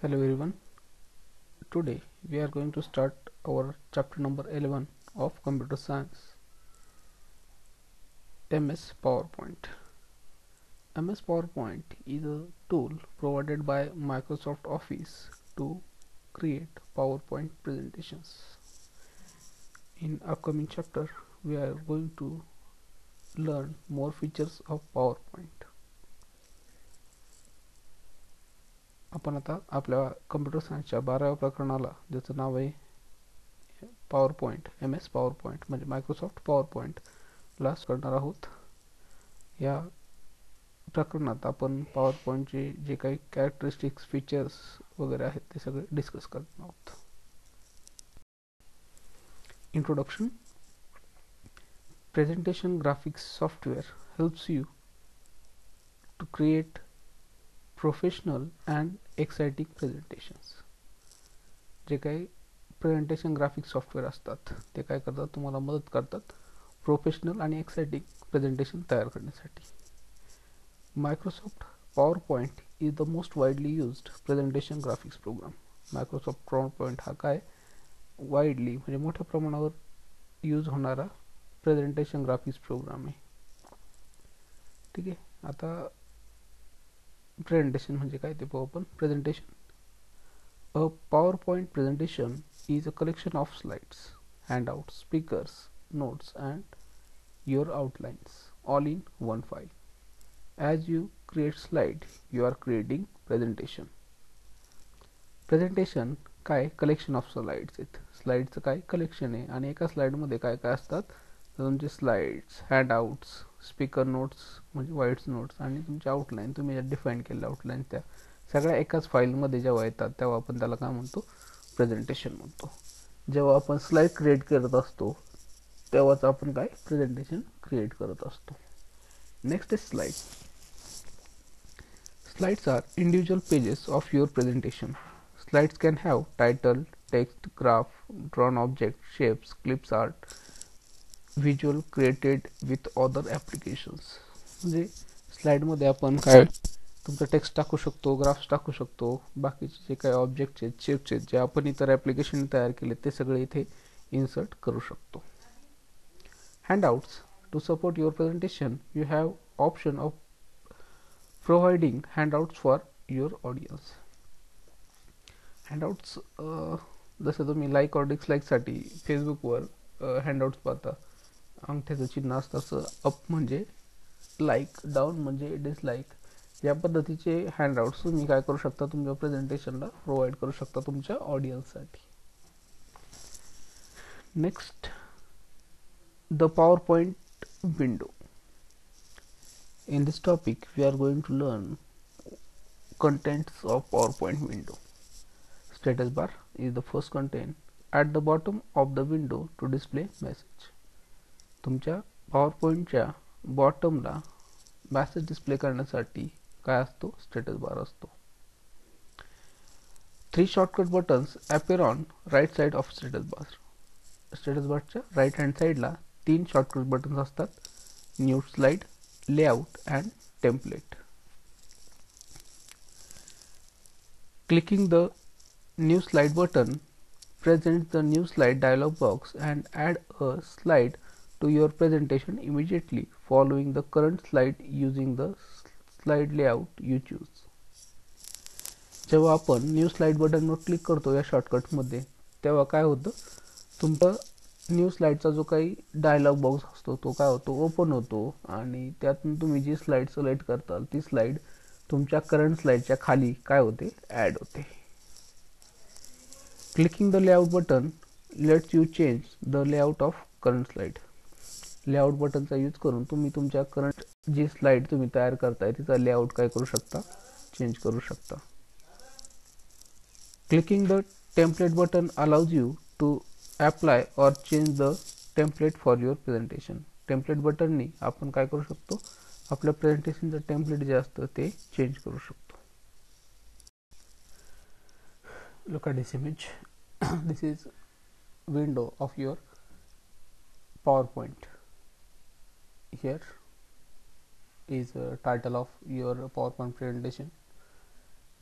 Hello everyone. Today we are going to start our chapter number 11 of Computer Science, MS PowerPoint. MS PowerPoint is a tool provided by Microsoft Office to create PowerPoint presentations. In upcoming chapter we are going to learn more features of PowerPoint. आपण आता आपल्या computer सायन्सच्या 12व्या प्रकरणाला, ज्याचं नाव आहे PowerPoint, MS PowerPoint म्हणजे Microsoft PowerPoint ला करणार आहोत. या प्रकरणात आपण पॉवरपॉइंटचे जे काही कॅरेक्टरिस्टिक्स, फीचर्स वगैरे आहेत ते सगळे डिस्कस करणार आहोत. Introduction. Presentation graphics software helps you to create professional and exciting presentations. जे काही प्रेझेंटेशन ग्राफिक्स सॉफ्टवेअर असतात ते काय करतात, तुम्हाला मदत करतात प्रोफेशनल आणि एक्साइटिंग प्रेझेंटेशन तयार करण्यासाठी. Microsoft PowerPoint is the most widely used presentation graphics program. Microsoft PowerPoint हा काय वाइडली म्हणजे मोठ्या प्रमाणावर यूज होणारा प्रेझेंटेशन ग्राफिक्स प्रोग्राम आहे. ठीक आहे. आता प्रेझेंटेशन म्हणजे काय ते पाहू आपण. Presentation. A PowerPoint presentation is a collection of slides, handouts, speakers, notes, and your outlines all in one file. As you create slide, you are creating presentation. Presentation काय कलेक्शन ऑफ स्लाइड्स आहेत. स्लाइडचं काय collection आहे आणि एका स्लाइडमध्ये काय काय असतात तर तुमचे स्लाइड्स, हँडआउट्स, स्पीकर नोट्स म्हणजे व्हाईट्स नोट्स आणि तुमचे आउटलाईन, तुम्ही ज्या डिफाईन केलेल्या आउटलाईन त्या सगळ्या एकाच फाईलमध्ये जेव्हा येतात तेव्हा आपण त्याला काय म्हणतो, प्रेझेंटेशन म्हणतो. जेव्हा आपण स्लाइड क्रिएट करत असतो तेव्हाच आपण काय प्रेझेंटेशन क्रिएट करत असतो. Next is slide. Slides are individual pages of your presentation. Slides can have title, text, graph, drawn object, shapes, clips, art, visual created with other applications. म्हणजे स्लाइडमध्ये आपण काय तुमचं टेक्स्ट टाकू शकतो, ग्राफ्स टाकू शकतो, बाकीचे जे काही ऑब्जेक्ट्स आहेत, शेप्स आहेत, जे आपण इतर ॲप्लिकेशन तयार केले ते सगळे इथे इन्सर्ट करू शकतो. Handouts. To support your presentation you have option of providing handouts for your audience. Handouts जसं तुम्ही लाईक और डिसलाईकसाठी फेसबुकवर हँडआउट्स पाहता, अंगठ्याचं चिन्ह असतं, तसं अप म्हणजे लाईक, डाऊन म्हणजे डिसलाईक. या पद्धतीचे हँडआउट्स तुम्ही काय करू शकता, तुमच्या प्रेझेंटेशनला प्रोव्हाइड करू शकता तुमच्या ऑडियन्ससाठी. Next, the PowerPoint window. In this topic we are going to learn contents of PowerPoint window. Status bar is the first content at the bottom of the window to display message. तुमच्या PowerPointच्या बॉटमला message display करण्यासाठी काय असतो, status bar असतो. 3 shortcut buttons appear on right side of status bar. Status बारच्या right hand साइडला 3 shortcut buttons असतात. New slide, layout and template. Clicking the new slide button presents the new slide dialog box and add a slide to your presentation immediately following the current slide using the slide layout you choose. जेव्हा आपण new slide बटनवर click करतो या शॉर्टकटमध्ये तेव्हा काय होतं, तुमचं new स्लाइडचा जो काही डायलॉग बॉक्स असतो तो काय होतो, ओपन होतो आणि त्यातून तुम्ही जी स्लाइड सिलेक्ट करताल ती स्लाइड तुमच्या करंट स्लाइडच्या खाली काय होते, ॲड होते. Clicking the layout button lets you change the layout of current slide. Layout बटनचा यूज करून तुम्ही तुमच्या करंट जी स्लाइड तुम्ही तयार करताय तिचा लेआउट काय करू शकता, चेंज करू शकता. Clicking the template button allows you to apply or change the template for your presentation. Template बटननी आपण काय करू शकतो, आपल्या प्रेझेंटेशनचं टेम्पलेट जे असतं ते चेंज करू शकतो. Look at this image. This is window of your PowerPoint. Here is a title of your PowerPoint presentation.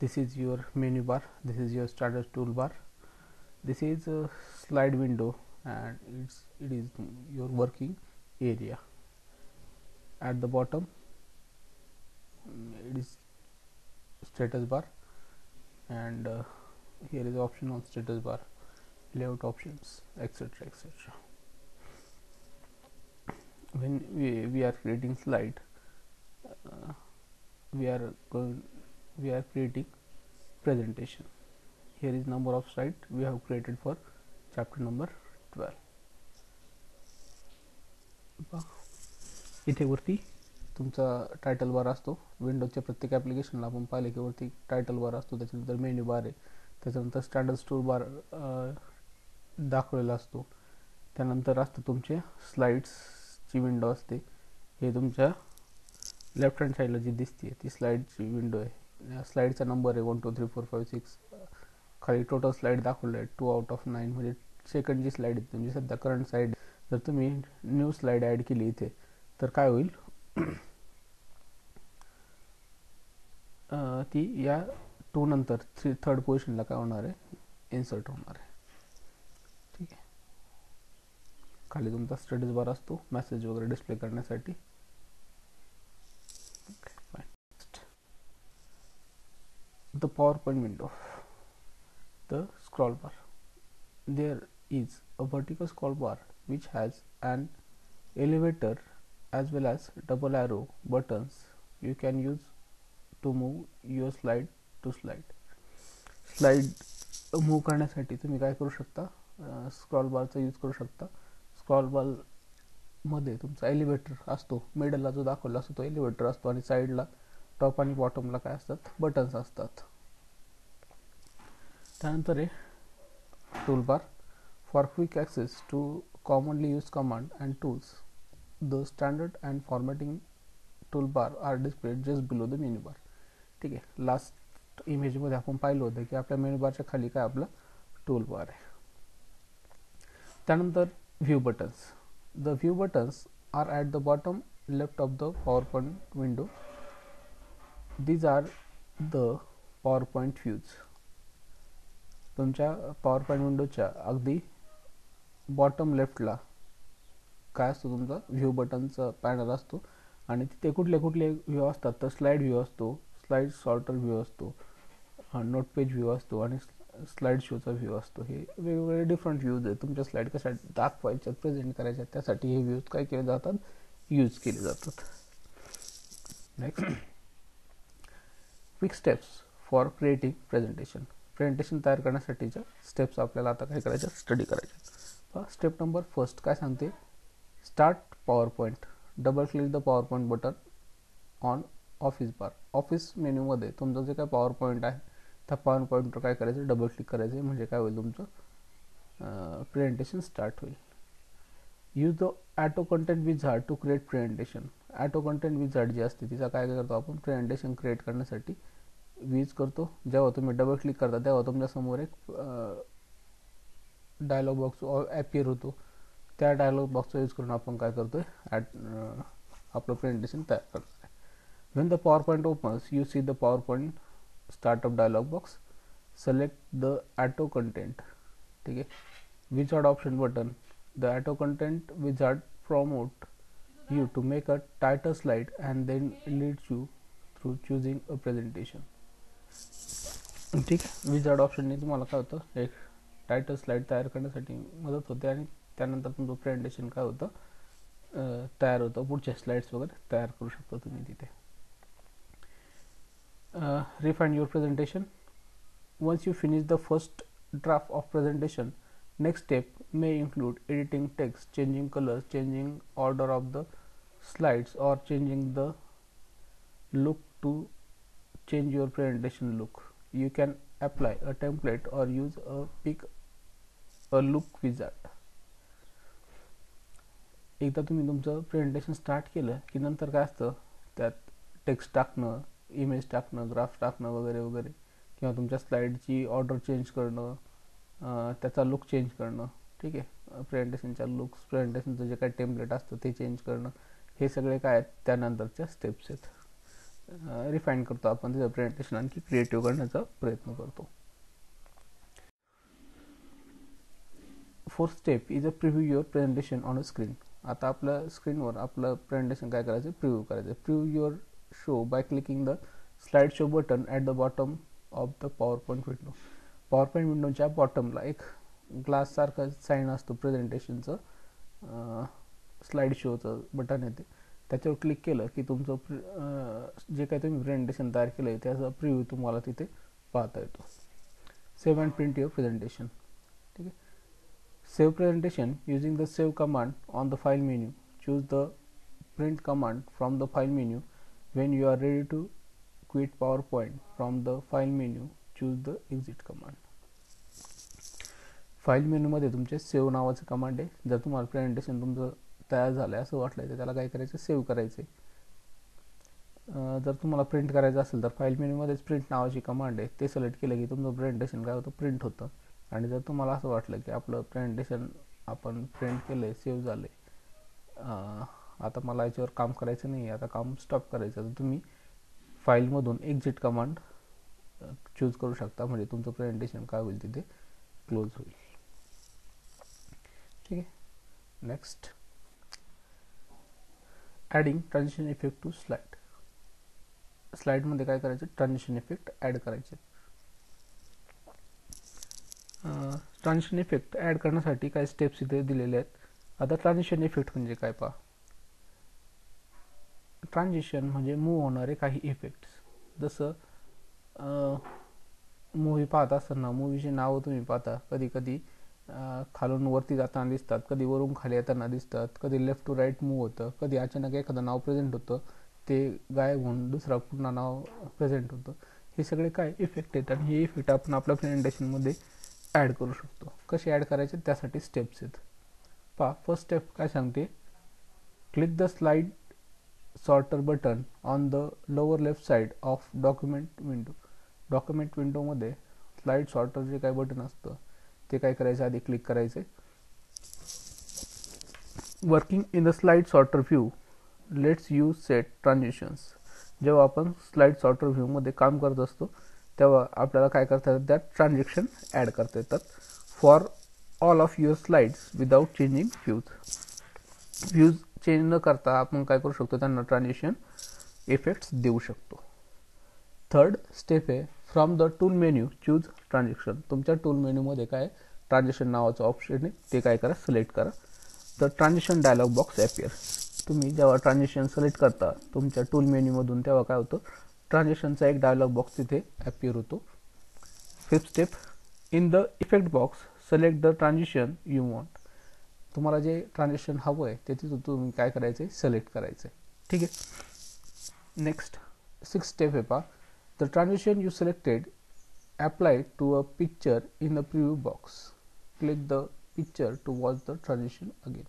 This is your menu bar, this is your status toolbar, this is a slide window, and it is your working area. At the bottom it is status bar, and here is option on status bar, layout options, etc, etc. When we are creating slide, we are creating presentation. Here is number of slide we have created for chapter number 12. इथे वरती तुमचा title बार असतो. विंडोजच्या प्रत्येक ॲप्लिकेशनला आपण पाहिले की वरती title बार असतो, त्याच्यानंतर मेन्यू बार आहे, त्याच्यानंतर स्टँडर्ड टूल बार दाखवलेला असतो, त्यानंतर असतं तुमचे स्लाइड्सची विंडो असते. हे तुमच्या लेफ्ट हँड साईडला जी दिसते ती स्लाइडची विंडो आहे. स्लाइडचा नंबर आहे 1 2 3 4 5 6. खाली टोटल स्लाइड दाखवले आहे 2 out of 9, म्हणजे सेकंड जी स्लाइड आहे तुमची सध्या करंट साईड. जर तुम्ही न्यू स्लाइड ॲड केली इथे तर काय होईल, ती या 2 नंतर थर्ड पोझिशनला काय होणार आहे, इन्सर्ट होणार आहे. ठीक आहे. खाली तुमचा स्टेटस बार असतो मेसेज वगैरे डिस्प्ले करण्यासाठी. The PowerPoint window, the scroll bar. There is a vertical scroll bar which has an elevator as well as double arrow buttons you can use to move your slide to slide. Slide move करण्यासाठी तुम्ही काय करू शकता, scroll बारचा use करू शकता. Scroll बार मध्ये तुमचा एलिव्हेटर असतो, मिडलला जो दाखवला असतो तो एलिव्हेटर असतो, आणि साईडला टॉप आणि बॉटमला काय असतात, बटन्स असतात. त्यानंतर आहे tool bar. For quick access to commonly use command and tools, the standard and formatting tool bar are displayed just below the menu bar. ठीक आहे. लास्ट इमेजमध्ये आपण पाहिलं होतं की आपल्या मेन्यू बारच्या खाली काय आपला टूल बार आहे. त्यानंतर view buttons. The view buttons are at the bottom left of the PowerPoint window. These are the PowerPoint views. तुमच्या PowerPoint विंडोच्या अगदी बॉटम लेफ्टला काय असतो, तुमचा व्ह्यू बटनचा पॅनल असतो, आणि तिथे कुठले व्ह्यू असतात तर स्लाइड व्ह्यू असतो, स्लाइड सॉर्टर व्ह्यू असतो, नोट पेज व्ह्यू असतो, आणि स्लाइड शोचा व्ह्यू असतो. हे वेगवेगळे डिफरंट व्ह्यूज आहेत. तुमच्या स्लाइड कशा दाखवायच्या, प्रेझेंट करायच्या, त्यासाठी हे व्ह्यूज काय केले जातात, यूज केले जातात. Next, quick steps for creating presentation. Presentation तयार करण्यासाठीच्या स्टेप्स आपल्याला आता काय करायच्या, स्टडी करायच्या. स्टेप नंबर फर्स्ट काय सांगते, start PowerPoint. Double click the PowerPoint button on office bar. Office मेन्यूमध्ये तुमचं जे काय PowerPoint आहे त्या PowerPointवर काय करायचं, डबल क्लिक करायचं, म्हणजे काय होईल, तुमचं प्रेझेंटेशन स्टार्ट होईल. Use the auto content wizard to create presentation. Auto content wizard जी असते तिचा काय करतो आपण, प्रेझेंटेशन क्रिएट करण्यासाठी यूज करतो. जेव्हा तुम्ही डबल क्लिक करता तेव्हा तुमच्यासमोर एक डायलॉग बॉक्स ॲपियर होतो. त्या डायलॉग बॉक्सचा यूज करून आपण काय करतोय, आपलं प्रेझेंटेशन तयार करतो. When the PowerPoint opens, you see the PowerPoint startup dialog box. Select the auto content. ठीक है. Wizard option button. The auto content wizard promote you to make a tighter slide and then leads you through choosing a presentation. ठीक आहे. Wizard ऑप्शनने तुम्हाला काय होतं, एक title slide तयार करण्यासाठी मदत होते, आणि त्यानंतर तुमचं प्रेझेंटेशन काय होतं, तयार होतं. पुढच्या स्लाइड्स वगैरे तयार करू शकता तुम्ही तिथे. Refine your presentation. Once you finish the first draft of presentation, next step may include editing text, changing colors, changing order of the slides, or changing the look to change your presentation look. You can apply a template or use a look wizard. एकदा तुम्ही तुमचं presentation start केलं की नंतर काय असतं, त्यात text टाकणं, इमेज टाकणं, ग्राफ टाकणं वगैरे वगैरे, किंवा तुमच्या स्लाइडची ऑर्डर चेंज करणं, त्याचा लुक चेंज करणं. ठीक आहे. प्रेझेंटेशनच्या लुक्स, प्रेझेंटेशनचं जे काही टेम्पलेट असतं ते चेंज करणं, हे सगळे काय आहेत त्यानंतरच्या स्टेप्स आहेत. रिफाईन करतो, आपण त्याचं प्रेझेंटेशन आणखी क्रिएटिव्ह करण्याचा प्रयत्न करतो. Fourth step is a preview your presentation on a screen. आता आपल्या स्क्रीनवर आपलं प्रेझेंटेशन काय करायचं, प्रिव्ह्यू करायचं. Preview your show by clicking the slide show button at the bottom of the power point window. Power point विंडोच्या बॉटमला एक glass सारखं साईन असतो प्रेझेंटेशनचं, स्लाइड शोचं बटन येते. त्याच्यावर क्लिक केलं की तुमचं जे काही तुम्ही प्रेझेंटेशन तयार केलं आहे त्याचा प्रिव्ह्यू तुम्हाला तिथे पाहता येतो. Save and print your presentation. ठीक आहे. Save presentation using the save command on the file menu. Choose the print command from the file menu. When you are ready to quit PowerPoint from the file menu, choose the exit command. File मेनूमध्ये तुमचे save नावाचं command आहे. जर तुम्हाला presentation तुमचं तयार झालं असं वाटलं तर त्याला काय करायचं, सेव्ह करायचे. जर तुम्हाला प्रिंट करायचं असेल तर फाईल मेनूमध्येच प्रिंट नावाची कमांड आहे, ते सिलेक्ट केलं की तुमचं प्रेझेंटेशन काय होतं, प्रिंट होतं. आणि जर तुम्हाला असं वाटलं की आपलं प्रेझेंटेशन आपण प्रिंट केलं आहे, सेव्ह झालं आहे, आता मला याच्यावर काम करायचं नाही, आता काम स्टॉप करायचं, तर तुम्ही फाईलमधून एक्झिट कमांड चूज करू शकता. म्हणजे तुमचं प्रेझेंटेशन काय होईल, तिथे क्लोज होईल. ठीक आहे. Next, adding transition effect to slide. स्लाइडमध्ये काय करायचं, ट्रान्झिशन इफेक्ट ॲड करायचे. ट्रान्झिशन इफेक्ट ॲड करण्यासाठी काय स्टेप्स इथे दिलेले आहेत. आता ट्रान्झिशन इफेक्ट म्हणजे काय पहा. ट्रान्झिशन म्हणजे मूव्ह होणारे काही इफेक्ट्स. जसं मूव्ही पाहत असताना मूव्हीचे नावं तुम्ही पाहता, कधी कधी खालून वरती जाताना दिसतात, कधी वरून खाली येताना दिसतात, कधी लेफ्ट टू राईट मूव्ह होतं, कधी अचानक एखादं नाव प्रेझेंट होतं, ते गायब होऊन दुसरा पूर्ण नाव प्रेझेंट होतं. हे सगळे काय इफेक्ट आहेत आणि हे इफेक्ट आपण आपल्या प्रेझेंटेशनमध्ये ॲड करू शकतो. कसे ॲड करायचे त्यासाठी स्टेप्स आहेत. पहा, फर्स्ट स्टेप काय सांगते, click the slide sorter button on the lower left side of document window. Document विंडोमध्ये स्लाइड सॉर्टर जे काय बटन असतं ते काय करायचं, आधी क्लिक करायचे. Working in the slide sorter view let's you set transitions. जेव्हा आपण स्लाइड सॉर्टर व्ह्यूमध्ये काम करत असतो तेव्हा आपल्याला काय करता येतात, त्यात ट्रान्झॅक्शन ॲड करता येतात. For all of your slides without changing views. Views change न करता आपण काय करू शकतो, त्यांना ट्रान्झिशन इफेक्ट्स देऊ शकतो. थर्ड स्टेप आहे, from the tool menu choose transaction. तुमच्या टूल मेन्यूमध्ये काय ट्रान्झिशन नावाचं ऑप्शन आहे, ते काय करा, सिलेक्ट करा. The transition dialog box appear. तुम्ही जेव्हा ट्रान्झिशन सिलेक्ट करता तुमच्या टूल मेन्यूमधून तेव्हा काय होतं, ट्रान्झिशनचा एक डायलॉग बॉक्स तिथे ॲपियर होतो. Fifth step, in the effect box select the transition you want. तुम्हाला जे ट्रान्झिशन हवं आहे ते तिथून तुम्ही काय करायचं आहे, सिलेक्ट करायचं आहे. ठीक आहे. नेक्स्ट सिक्स स्टेप आहे पहा, the transition you selected apply to a picture in the preview box. Click the picture to watch the transition again.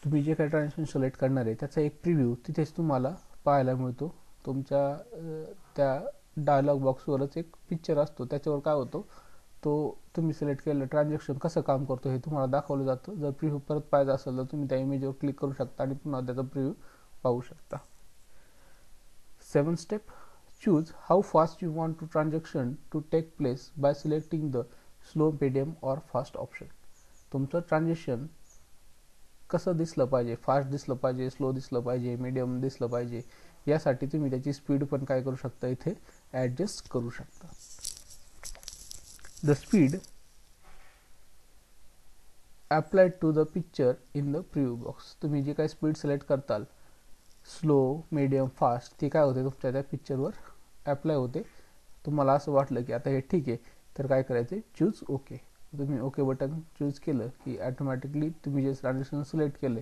तुम्ही जे काही ट्रान्झिशन सिलेक्ट करणार आहे त्याचा एक प्रिव्ह्यू तिथेच तुम्हाला पाहायला मिळतो. तुमच्या त्या डायलॉग बॉक्सवरच एक पिक्चर असतो, त्याच्यावर काय होतो, तो तुम्ही सिलेक्ट केलेलं ट्रान्झॅक्शन कसं काम करतो हे तुम्हाला दाखवलं जातं. जर प्रिव्ह्यू परत पाहायचा असेल तर तुम्ही त्या इमेजवर क्लिक करू शकता आणि पुन्हा त्याचा प्रिव्ह्यू पाहू शकता. Seven step, choose how fast you want to transaction to take place by selecting the slow, medium or fast option. तुमचं ट्रान्झॅक्शन कसं दिसलं पाहिजे, फास्ट दिसलं पाहिजे, स्लो दिसलं पाहिजे, मीडियम दिसलं पाहिजे, यासाठी तुम्ही त्याची स्पीड पण काय करू शकता, इथे ॲडजस्ट करू शकता. The speed applied to the picture in the preview box. तुम्ही जे काही स्पीड सिलेक्ट करताल, स्लो, मीडियम, फास्ट, ती काय होते तुमच्या त्या पिक्चरवर अप्लाय होते. तुम्हाला असं वाटलं की आता हे ठीक आहे तर काय करायचं, चूज ओके. तुम्ही ओके बटन चूज केलं की ॲटोमॅटिकली तुम्ही जे ट्रान्झॅक्शन सिलेक्ट केले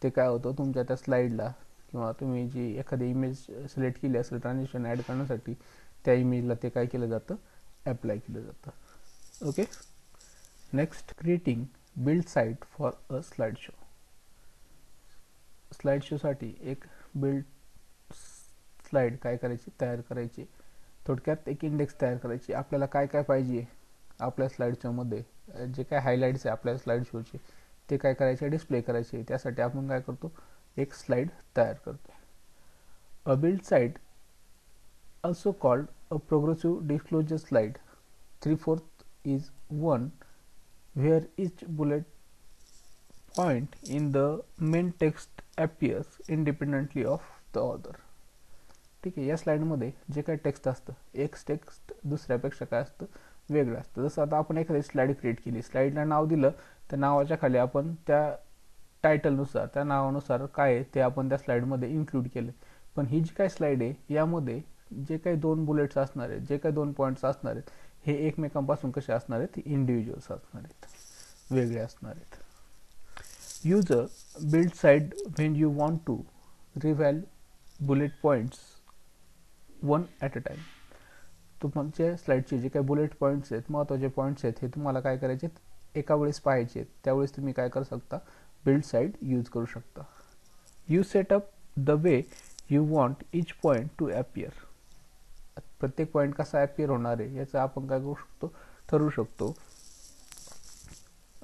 ते काय होतं, तुमच्या त्या स्लाईडला किंवा तुम्ही जी एखादी इमेज सिलेक्ट केली असेल ट्रान्झॅक्शन ॲड करण्यासाठी त्या इमेजला ते काय केलं जातं, ॲप्लाय केलं जातं. Okay. Next, creating build site for a slide show. Slide शोसाठी एक बिल्ड स्लाइड काय करायची, तयार करायची. थोडक्यात एक इंडेक्स तयार करायची. आपल्याला काय काय पाहिजे आपल्या स्लाइडच्या मध्ये, जे काय हायलाइट्स आहे आपल्या स्लाइड शोचे ते काय करायचे, डिस्प्ले करायचे. त्यासाठी आपण काय करतो, एक स्लाइड तयार करतो. अ build site also called a progressive disclosure slide. 3/4 is one where each bullet point in the main text appears independently of the other. ठीक आहे. या स्लाइडमध्ये जे काही टेक्स्ट असतं, एक टेक्स्ट दुसऱ्यापेक्षा काय असतं, वेगळं असतं. जसं आता आपण एखादी स्लाइड क्रिएट केली, स्लाइडला नाव दिलं, त्या नावाच्या खाली आपण त्या टायटलनुसार, त्या नावानुसार काय आहे ते आपण त्या स्लाइडमध्ये इन्क्लूड केले. पण ही जी काही स्लाइड आहे यामध्ये जे काही 2 बुलेट्स असणार आहेत, जे काही 2 पॉईंट्स असणार आहेत, हे एकमेकांपासून कसे असणार आहेत, इंडिव्हिज्युअल्स असणार आहेत, वेगळे असणार आहेत. User build side when you want to reveal bullet points one at a time. तुमच्या स्लाइडचे जे काही बुलेट पॉईंट्स आहेत, महत्त्वाचे पॉईंट्स आहेत, हे तुम्हाला काय करायचे, एका वेळेस पाहायचे आहेत. त्यावेळेस तुम्ही काय करू शकता, बिल्ड साइड यूज करू शकता. You setup the way you want each point two appear. प्रत्येक पॉईंट कसा ॲपियर होणार आहे याचं आपण काय करू शकतो, ठरवू शकतो.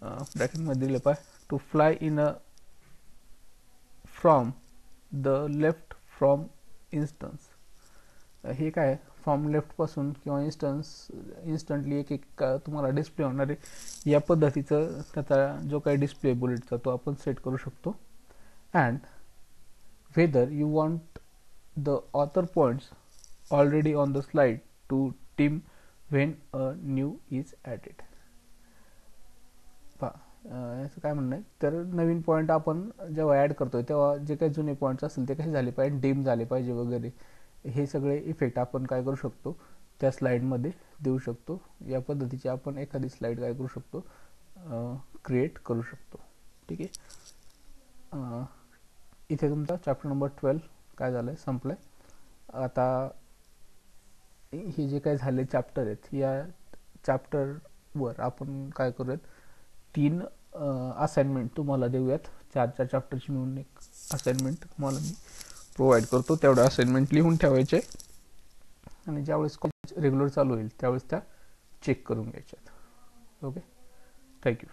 ब्रॅकेटमध्ये दिले पाय, to fly in a from the left from instance. हे काय, फ्रॉम लेफ्ट पासून किंवा इन्स्टंटली एक एक तुम्हाला डिस्प्ले होणार आहे, या पद्धतीचं त्याचा जो काही डिस्प्ले बुलेटचा तो आपण सेट करू शकतो. And whether you want the other points already on the slide to dim when a new is added. याचं काय म्हणणं आहे, तर नवीन पॉईंट आपण जेव्हा ॲड करतोय तेव्हा जे काही जुने पॉईंट्स असतील ते कसे झाले पाहिजे, डीम झाले पाहिजे वगैरे, हे सगळे इफेक्ट आपण काय करू शकतो, त्या स्लाइडमध्ये देऊ शकतो. या पद्धतीची आपण एखादी स्लाइड काय करू शकतो, क्रिएट करू शकतो. ठीक आहे. इथे तुमचा चॅप्टर नंबर 12 काय झालं आहे, संपलं आहे. आता हे जे काय झाले चॅप्टर आहेत, या चॅप्टरवर आपण काय करूयात, 3 असाइनमेंट तुम्हाला देऊयात. 4 चॅप्टरची मिळून एक असाइनमेंट तुम्हाला मी प्रोव्हाइड करतो. तेवढ्या असाइनमेंट लिहून ठेवायचे आणि ज्यावेळेस कॉलेज रेग्युलर चालू होईल त्यावेळेस त्या चेक करून घ्यायच्यात. Okay, thank you.